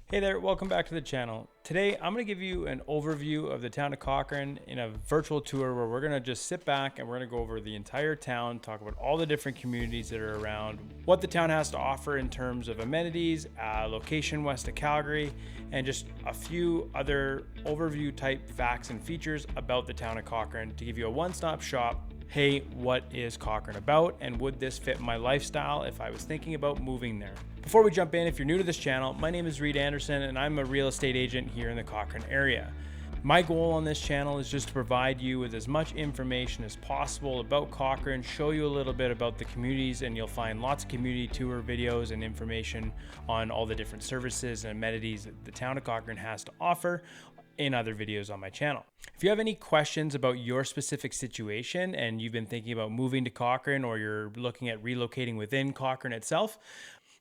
Hey there, welcome back to the channel. Today I'm going to give you an overview of the town of Cochrane in a virtual tour where we're going to just sit back and we're going to go over the entire town, talk about all the different communities that are around, what the town has to offer in terms of amenities, location west of Calgary, and just a few other overview type facts and features about the town of Cochrane to give you a one-stop shop. Hey, what is Cochrane about, and would this fit my lifestyle if I was thinking about moving there? Before we jump in, if you're new to this channel, my name is Reid and I'm a real estate agent here in the Cochrane area. My goal on this channel is just to provide you with as much information as possible about Cochrane, show you a little bit about the communities, and you'll find lots of community tour videos and information on all the different services and amenities that the town of Cochrane has to offer in other videos on my channel. If you have any questions about your specific situation and you've been thinking about moving to Cochrane or you're looking at relocating within Cochrane itself,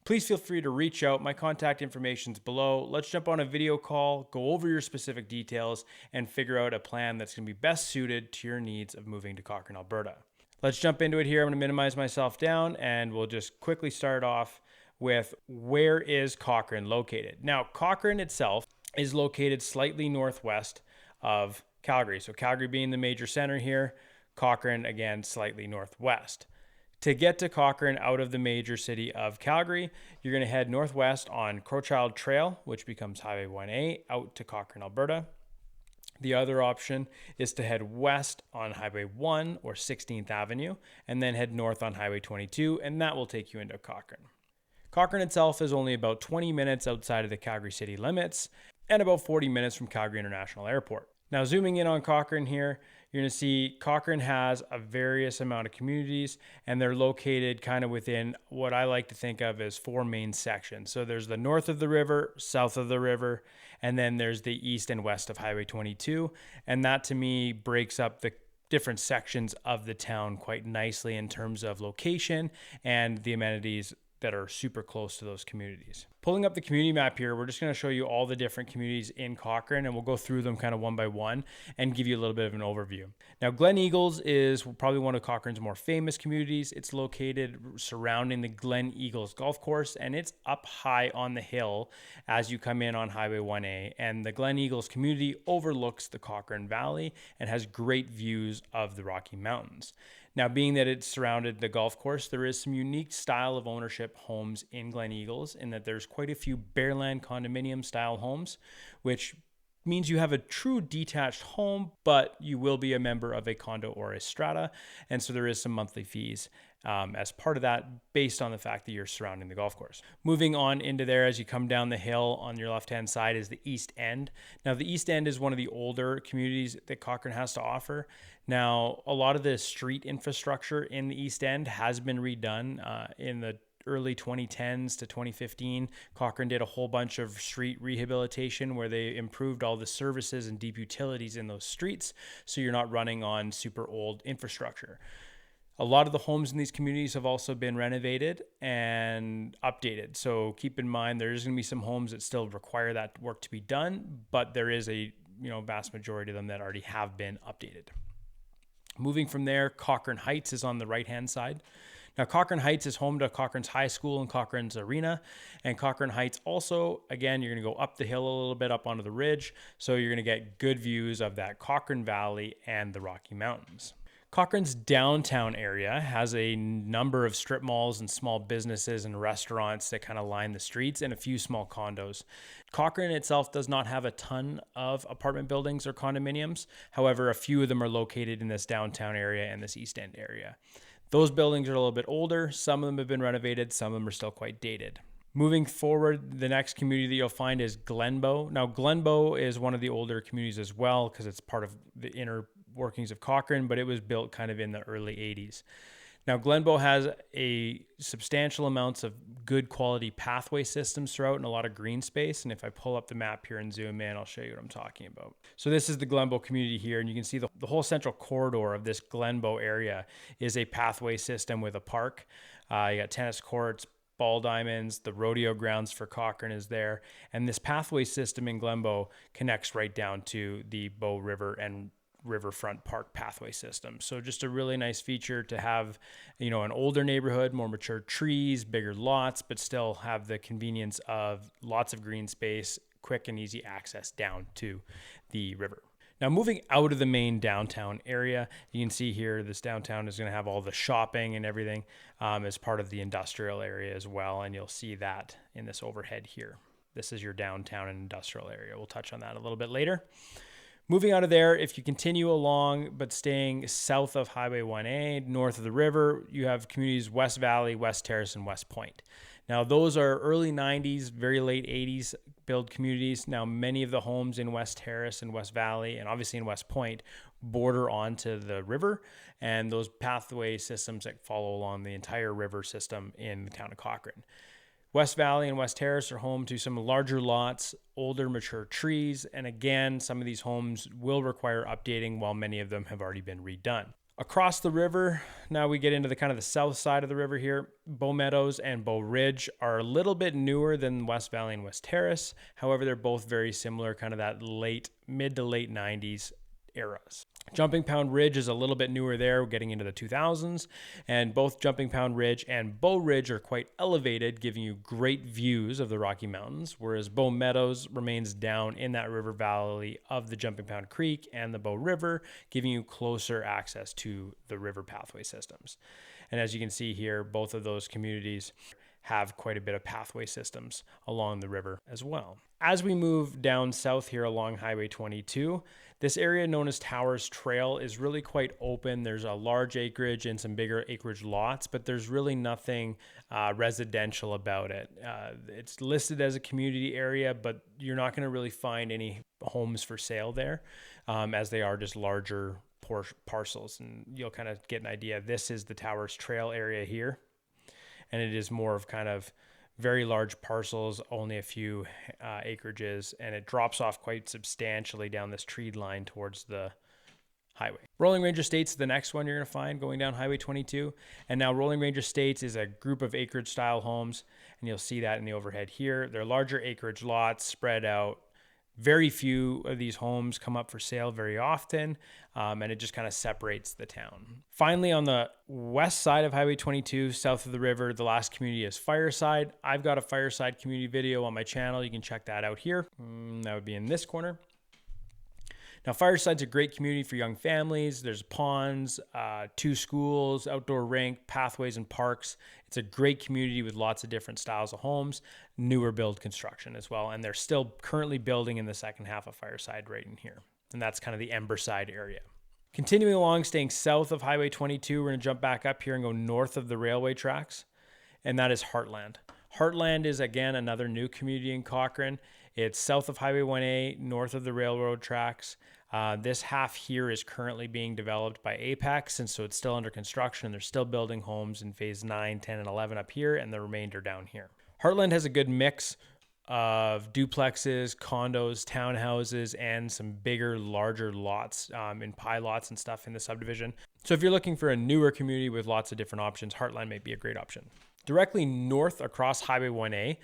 please feel free to reach out. My contact information is below. Let's jump on a video call, go over your specific details, and figure out a plan that's going to be best suited to your needs of moving to Cochrane, Alberta. Let's jump into it here. I'm going to minimize myself down and we'll just quickly start off with where is Cochrane located. Now, Cochrane itself is located slightly northwest of Calgary. So Calgary being the major center here, Cochrane again slightly northwest. To get to Cochrane out of the major city of Calgary, you're going to head northwest on Cochrane Trail, which becomes Highway 1A, out to Cochrane, Alberta. The other option is to head west on Highway 1 or 16th Avenue, and then head north on Highway 22, and that will take you into Cochrane. Cochrane itself is only about 20 minutes outside of the Calgary city limits and about 40 minutes from Calgary International Airport. Now, zooming in on Cochrane here, you're going to see Cochrane has a various amount of communities, and they're located kind of within what I like to think of as four main sections. So there's the north of the river, south of the river, and then there's the east and west of Highway 22. And that to me breaks up the different sections of the town quite nicely in terms of location and the amenities that are super close to those communities. Pulling up the community map here, we're just going to show you all the different communities in Cochrane, and we'll go through them kind of one by one and give you a little bit of an overview. Now, Glen Eagles is probably one of Cochrane's more famous communities. It's located surrounding the Glen Eagles golf course, and it's up high on the hill as you come in on Highway 1A. And the Glen Eagles community overlooks the Cochrane Valley and has great views of the Rocky Mountains. Now, being that it's surrounded the golf course, there is some unique style of ownership homes in Glen Eagles in that there's quite a few Bearland condominium style homes, which means you have a true detached home, but you will be a member of a condo or a strata. And so there is some monthly fees as part of that based on the fact that you're surrounding the golf course. Moving on into there, as you come down the hill on your left-hand side is the East End. Now, the East End is one of the older communities that Cochrane has to offer. Now, a lot of the street infrastructure in the East End has been redone in the early 2010s to 2015. Cochrane did a whole bunch of street rehabilitation where they improved all the services and deep utilities in those streets, so you're not running on super old infrastructure. A lot of the homes in these communities have also been renovated and updated. So keep in mind, there's going to be some homes that still require that work to be done, but there is a vast majority of them that already have been updated. Moving from there, Cochrane Heights is on the right-hand side. Now, Cochrane Heights is home to Cochrane's High School and Cochrane's Arena. And Cochrane Heights also, again, you're going to go up the hill a little bit up onto the ridge. So you're going to get good views of that Cochrane Valley and the Rocky Mountains. Cochrane's downtown area has a number of strip malls and small businesses and restaurants that kind of line the streets and a few small condos. Cochrane itself does not have a ton of apartment buildings or condominiums. However, a few of them are located in this downtown area and this East End area. Those buildings are a little bit older. Some of them have been renovated. Some of them are still quite dated. Moving forward, the next community that you'll find is Glenbow. Now, Glenbow is one of the older communities as well because it's part of the inner workings of Cochrane, but it was built kind of in the early 80s. Now, Glenbow has a substantial amounts of good quality pathway systems throughout and a lot of green space. And if I pull up the map here and zoom in, I'll show you what I'm talking about. So this is the Glenbow community here, and you can see the whole central corridor of this Glenbow area is a pathway system with a park. You got tennis courts, ball diamonds, the rodeo grounds for Cochrane is there. And this pathway system in Glenbow connects right down to the Bow River and riverfront park pathway system. So just a really nice feature to have, an older neighborhood, more mature trees, bigger lots, but still have the convenience of lots of green space, quick and easy access down to the river. Now, moving out of the main downtown area, you can see here this downtown is going to have all the shopping and everything as part of the industrial area as well. And you'll see that in this overhead here. This is your downtown and industrial area. We'll touch on that a little bit later. Moving out of there, if you continue along but staying south of Highway 1A, north of the river, you have communities West Valley, West Terrace, and West Point. Now, those are early 90s, very late 80s build communities. Now, many of the homes in West Terrace and West Valley, and obviously in West Point, border onto the river, and those pathway systems that follow along the entire river system in the town of Cochrane. West Valley and West Terrace are home to some larger lots, older mature trees, and again, some of these homes will require updating while many of them have already been redone. Across the river, now we get into the kind of the south side of the river here. Bow Meadows and Bow Ridge are a little bit newer than West Valley and West Terrace. However, they're both very similar, kind of that mid to late 90s eras. Jumping Pound Ridge is a little bit newer there, getting into the 2000s, and both Jumping Pound Ridge and Bow Ridge are quite elevated, giving you great views of the Rocky Mountains, whereas Bow Meadows remains down in that river valley of the Jumping Pound Creek and the Bow River, giving you closer access to the river pathway systems. And as you can see here, both of those communities have quite a bit of pathway systems along the river as well. As we move down south here along Highway 22, this area known as Towers Trail is really quite open. There's a large acreage and some bigger acreage lots, but there's really nothing residential about it. It's listed as a community area, but you're not going to really find any homes for sale there, as they are just larger parcels. And you'll kind of get an idea. This is the Towers Trail area here, and it is more of kind of very large parcels, only a few acreages, and it drops off quite substantially down this tree line towards the highway. Rolling Range Estates is the next one you're going to find going down Highway 22. And now Rolling Range Estates is a group of acreage style homes, and you'll see that in the overhead here. They're larger acreage lots spread out. Very few of these homes come up for sale very often, and it just kind of separates the town. Finally, on the west side of Highway 22, south of the river, the last community is Fireside. I've got a Fireside community video on my channel. You can check that out here. That would be in this corner. Now, Fireside's a great community for young families. There's ponds, 2 schools, outdoor rink, pathways, and parks. It's a great community with lots of different styles of homes, newer build construction as well. And they're still currently building in the second half of Fireside right in here. And that's kind of the Emberside area. Continuing along, staying south of Highway 22, we're going to jump back up here and go north of the railway tracks. And that is Heartland. Heartland is, again, another new community in Cochrane. It's south of Highway 1A, north of the railroad tracks. This half here is currently being developed by Apex, and so it's still under construction. They're still building homes in phase 9, 10, and 11 up here, and the remainder down here. Heartland has a good mix of duplexes, condos, townhouses, and some bigger, larger lots in pie lots and stuff in the subdivision. So if you're looking for a newer community with lots of different options, Heartland may be a great option. Directly north across Highway 1A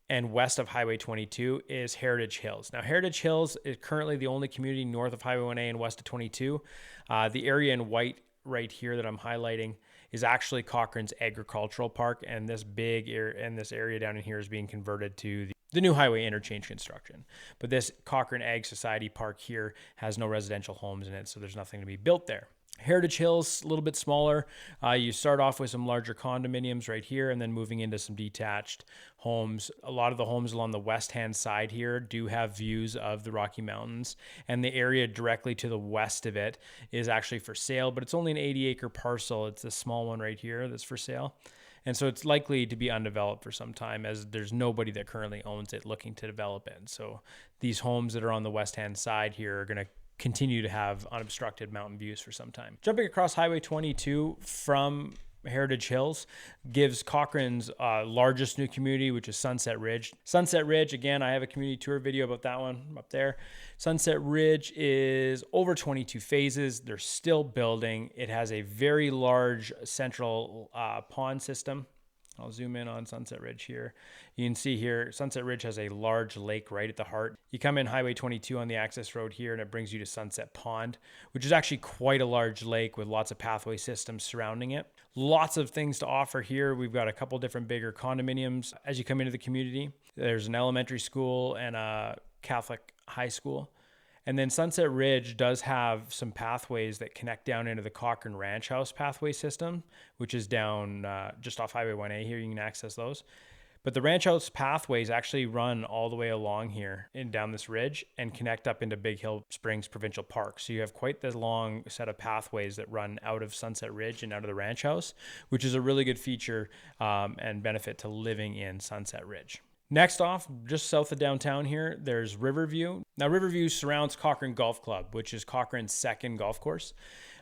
and west of Highway 22 is Heritage Hills. Now, Heritage Hills is currently the only community north of Highway 1A and west of 22. The area in white right here that I'm highlighting is actually Cochrane's agricultural park, and this big area and this area down in here is being converted to the new highway interchange construction. But this Cochrane Ag Society Park here has no residential homes in it, so there's nothing to be built there. Heritage Hills, a little bit smaller. You start off with some larger condominiums right here and then moving into some detached homes. A lot of the homes along the west-hand side here do have views of the Rocky Mountains, and the area directly to the west of it is actually for sale, but it's only an 80-acre parcel. It's this small one right here that's for sale. And so it's likely to be undeveloped for some time, as there's nobody that currently owns it looking to develop it. So these homes that are on the west-hand side here are going to continue to have unobstructed mountain views for some time. Jumping across Highway 22 from Heritage Hills gives Cochrane's largest new community, which is Sunset Ridge. Sunset Ridge, again, I have a community tour video about that one up there. Sunset Ridge is over 22 phases. They're still building. It has a very large central pond system I'll zoom in on Sunset Ridge here. You can see here, Sunset Ridge has a large lake right at the heart. You come in Highway 22 on the access road here, and it brings you to Sunset Pond, which is actually quite a large lake with lots of pathway systems surrounding it. Lots of things to offer here. We've got a couple different bigger condominiums as you come into the community. There's an elementary school and a Catholic high school. And then Sunset Ridge does have some pathways that connect down into the Cochrane Ranch House pathway system, which is down just off Highway 1A here. You can access those. But the Ranch House pathways actually run all the way along here and down this ridge and connect up into Big Hill Springs Provincial Park. So you have quite this long set of pathways that run out of Sunset Ridge and out of the Ranch House, which is a really good feature and benefit to living in Sunset Ridge. Next off, just south of downtown here, there's Riverview. Now, Riverview surrounds Cochrane Golf Club, which is Cochrane's second golf course.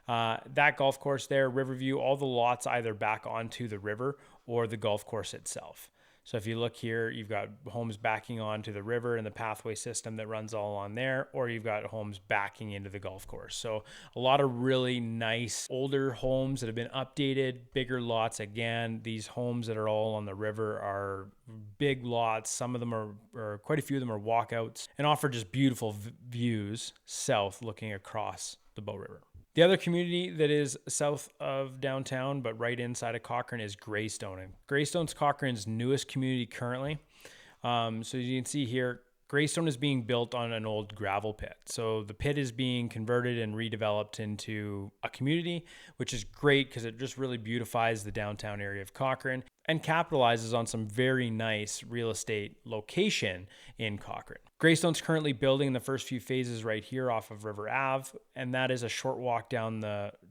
That golf course there, Riverview, all the lots either back onto the river or the golf course itself. So if you look here, you've got homes backing onto the river and the pathway system that runs all on there, or you've got homes backing into the golf course. So a lot of really nice older homes that have been updated, bigger lots. Again, these homes that are all on the river are big lots. Some of them or quite a few of them are walkouts and offer just beautiful views south looking across the Bow River. The other community that is south of downtown, but right inside of Cochrane, is Greystone. And Greystone's Cochrane's newest community currently. So you can see here, Greystone is being built on an old gravel pit. So the pit is being converted and redeveloped into a community, which is great because it just really beautifies the downtown area of Cochrane and capitalizes on some very nice real estate location in Cochrane. Greystone's currently building the first few phases right here off of River Ave, and that is a short walk down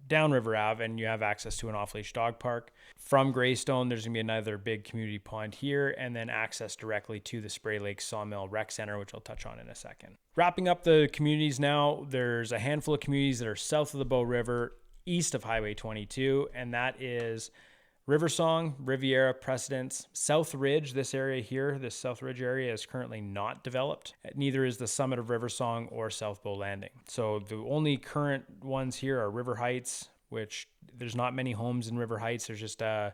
River Ave, and you have access to an off-leash dog park. From Greystone, there's gonna be another big community pond here, and then access directly to the Spray Lake Sawmill Rec Center, which I'll touch on in a second. Wrapping up the communities now, there's a handful of communities that are south of the Bow River, east of Highway 22, and that is Riversong, Riviera, Precedence, South Ridge. This area here, this South Ridge area, is currently not developed. Neither is the summit of Riversong or South Bow Landing. So the only current ones here are River Heights, which there's not many homes in River Heights. There's just a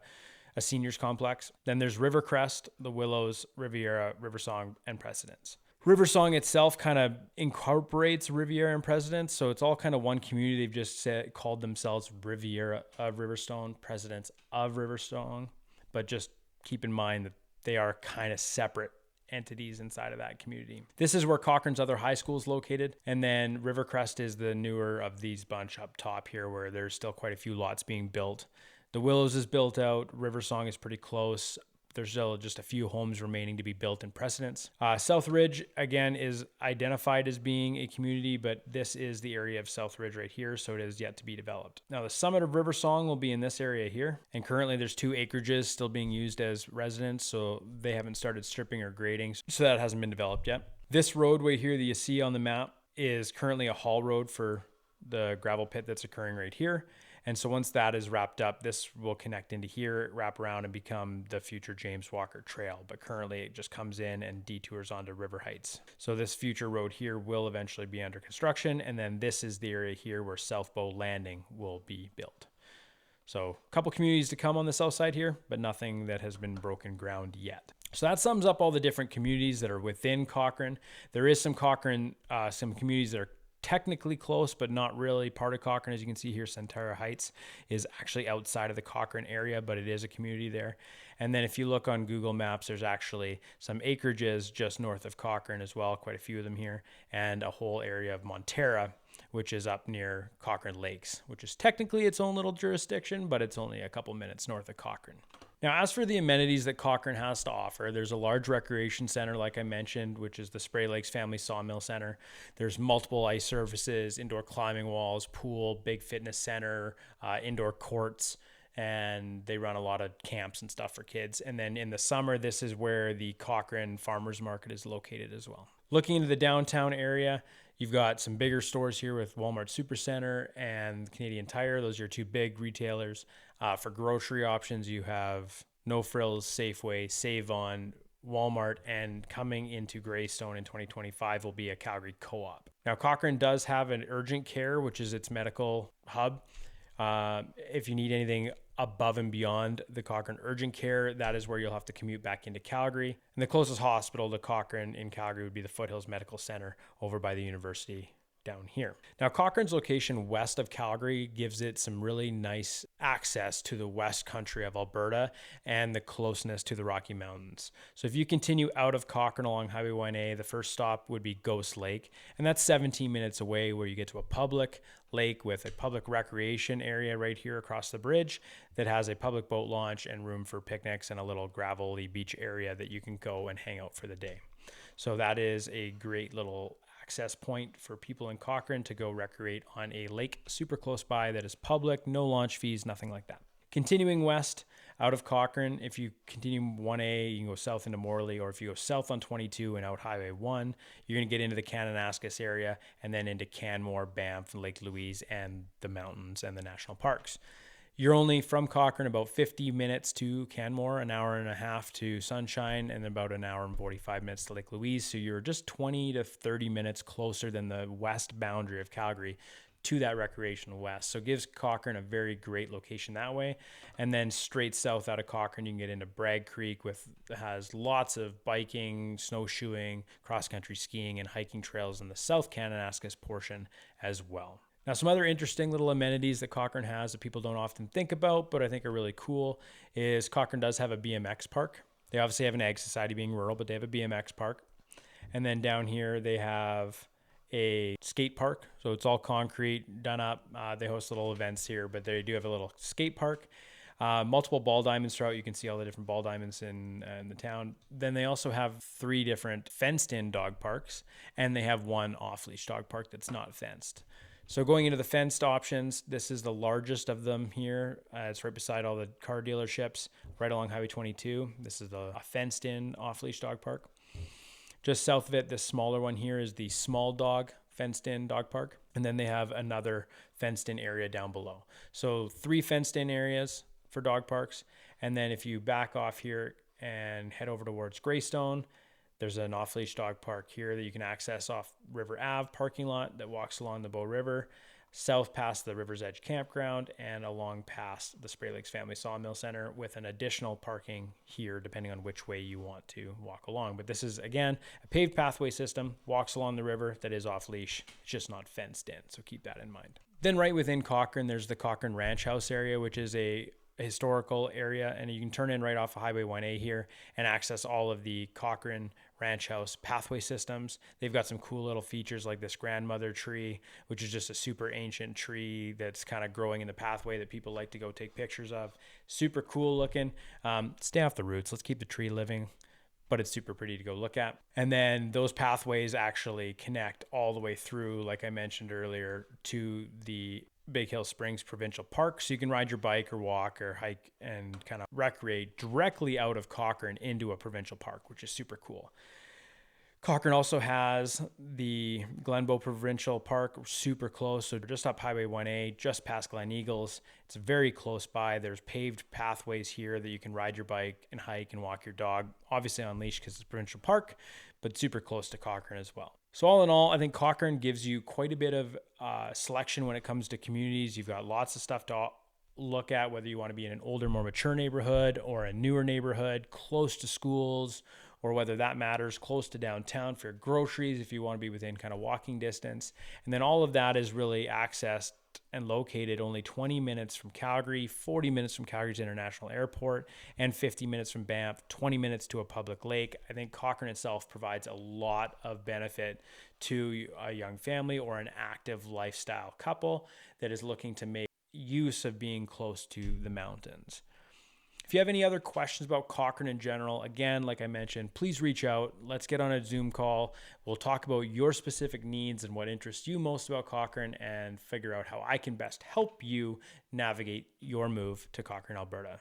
seniors complex. Then there's Rivercrest, the Willows, Riviera, Riversong, and Precedence. Riversong itself kind of incorporates Riviera and Precedence, so it's all kind of one community. They've just called themselves Riviera of Riverstone, Precedence of Riverstone, but just keep in mind that they are kind of separate entities inside of that community. This is where Cochrane's other high school is located, and then Rivercrest is the newer of these bunch up top here, where there's still quite a few lots being built. The Willows is built out. Riversong is pretty close. There's still just a few homes remaining to be built in Precedence. South Ridge, again, is identified as being a community, but this is the area of South Ridge right here, so it is yet to be developed. Now, the summit of Riversong will be in this area here, and currently there's 2 acreages still being used as residence, so they haven't started stripping or grading, so that hasn't been developed yet. This roadway here that you see on the map is currently a haul road for the gravel pit that's occurring right here. And so once that is wrapped up, this will connect into here, wrap around, and become the future James Walker Trail. But currently it just comes in and detours onto River Heights. So this future road here will eventually be under construction. And then this is the area here where South Bow Landing will be built. So a couple communities to come on the south side here, but nothing that has been broken ground yet. So that sums up all the different communities that are within Cochrane. There is some communities that are technically close, but not really part of Cochrane. As you can see here, Centara Heights is actually outside of the Cochrane area, but it is a community there. And then if you look on Google Maps, there's actually some acreages just north of Cochrane as well, quite a few of them here, and a whole area of Montera, which is up near Cochrane Lakes, which is technically its own little jurisdiction, but it's only a couple minutes north of Cochrane. Now, as for the amenities that Cochrane has to offer, there's a large recreation center, like I mentioned, which is the Spray Lakes Family Sawmill Center. There's multiple ice surfaces, indoor climbing walls, pool, big fitness center, indoor courts, and they run a lot of camps and stuff for kids. And then in the summer, this is where the Cochrane Farmers Market is located as well. Looking into the downtown area, you've got some bigger stores here with Walmart Supercenter and Canadian Tire. Those are your 2 big retailers. For grocery options, you have No Frills, Safeway, Save On, Walmart, and coming into Greystone in 2025 will be a Calgary Co-op. Now, Cochrane does have an urgent care, which is its medical hub. If you need anything above and beyond the Cochrane urgent care, that is where you'll have to commute back into Calgary. And the closest hospital to Cochrane in Calgary would be the Foothills Medical Center over by the university down here. Now, Cochrane's location west of Calgary gives it some really nice access to the west country of Alberta and the closeness to the Rocky Mountains. So if you continue out of Cochrane along Highway 1A, the first stop would be Ghost Lake, and that's 17 minutes away, where you get to a public lake with a public recreation area right here across the bridge that has a public boat launch and room for picnics and a little gravelly beach area that you can go and hang out for the day. So that is a great little access point for people in Cochrane to go recreate on a lake super close by that is public, no launch fees, nothing like that. Continuing west out of Cochrane, if you continue 1A, you can go south into Morley, or if you go south on 22 and out Highway 1, you're going to get into the Kananaskis area and then into Canmore, Banff, Lake Louise, and the mountains and the national parks. You're only from Cochrane about 50 minutes to Canmore, an hour and a half to Sunshine, and about an hour and 45 minutes to Lake Louise. So you're just 20 to 30 minutes closer than the west boundary of Calgary to that recreational west. So it gives Cochrane a very great location that way. And then straight south out of Cochrane, you can get into Bragg Creek, has lots of biking, snowshoeing, cross-country skiing, and hiking trails in the South Kananaskis portion as well. Now, some other interesting little amenities that Cochrane has that people don't often think about, but I think are really cool, is Cochrane does have a BMX park. They obviously have an Ag Society being rural, but they have a BMX park. And then down here, they have a skate park. So it's all concrete, done up. They host little events here, but they do have a little skate park. Multiple ball diamonds throughout. You can see all the different ball diamonds in the town. Then they also have 3 different fenced-in dog parks, and they have 1 off-leash dog park that's not fenced. So going into the fenced options, this is the largest of them here. It's right beside all the car dealerships, right along Highway 22. This is a fenced-in off-leash dog park. Just south of it, this smaller one here is the small dog fenced-in dog park. And then they have another fenced-in area down below. So 3 fenced-in areas for dog parks. And then if you back off here and head over towards Greystone, there's an off-leash dog park here that you can access off River Ave parking lot that walks along the Bow River, south past the River's Edge Campground, and along past the Spray Lakes Family Sawmill Center, with an additional parking here depending on which way you want to walk along. But this is, again, a paved pathway system, walks along the river that is off-leash. It's just not fenced in, so keep that in mind. Then right within Cochrane, there's the Cochrane Ranch House area, which is a historical area, and you can turn in right off of Highway 1A here and access all of the Cochrane Ranch House pathway systems. They've got some cool little features like this grandmother tree, which is just a super ancient tree that's kind of growing in the pathway that people like to go take pictures of. Super cool looking. Stay off the roots. Let's keep the tree living, but it's super pretty to go look at. And then those pathways actually connect all the way through, like I mentioned earlier, to the Big Hill Springs Provincial Park. So you can ride your bike or walk or hike and kind of recreate directly out of Cochrane into a provincial park, which is super cool. Cochrane also has the Glenbow Provincial Park, super close. So just up Highway 1A, just past Glen Eagles. It's very close by. There's paved pathways here that you can ride your bike and hike and walk your dog, obviously on leash because it's a provincial park, but super close to Cochrane as well. So all in all, I think Cochrane gives you quite a bit of selection when it comes to communities. You've got lots of stuff to look at, whether you want to be in an older, more mature neighborhood or a newer neighborhood, close to schools, or whether that matters, close to downtown for groceries if you want to be within kind of walking distance. And then all of that is really accessed and located only 20 minutes from Calgary, 40 minutes from Calgary's International Airport, and 50 minutes from Banff, 20 minutes to a public lake. I think Cochrane itself provides a lot of benefit to a young family or an active lifestyle couple that is looking to make use of being close to the mountains. If you have any other questions about Cochrane in general, again, like I mentioned, please reach out. Let's get on a Zoom call. We'll talk about your specific needs and what interests you most about Cochrane and figure out how I can best help you navigate your move to Cochrane, Alberta.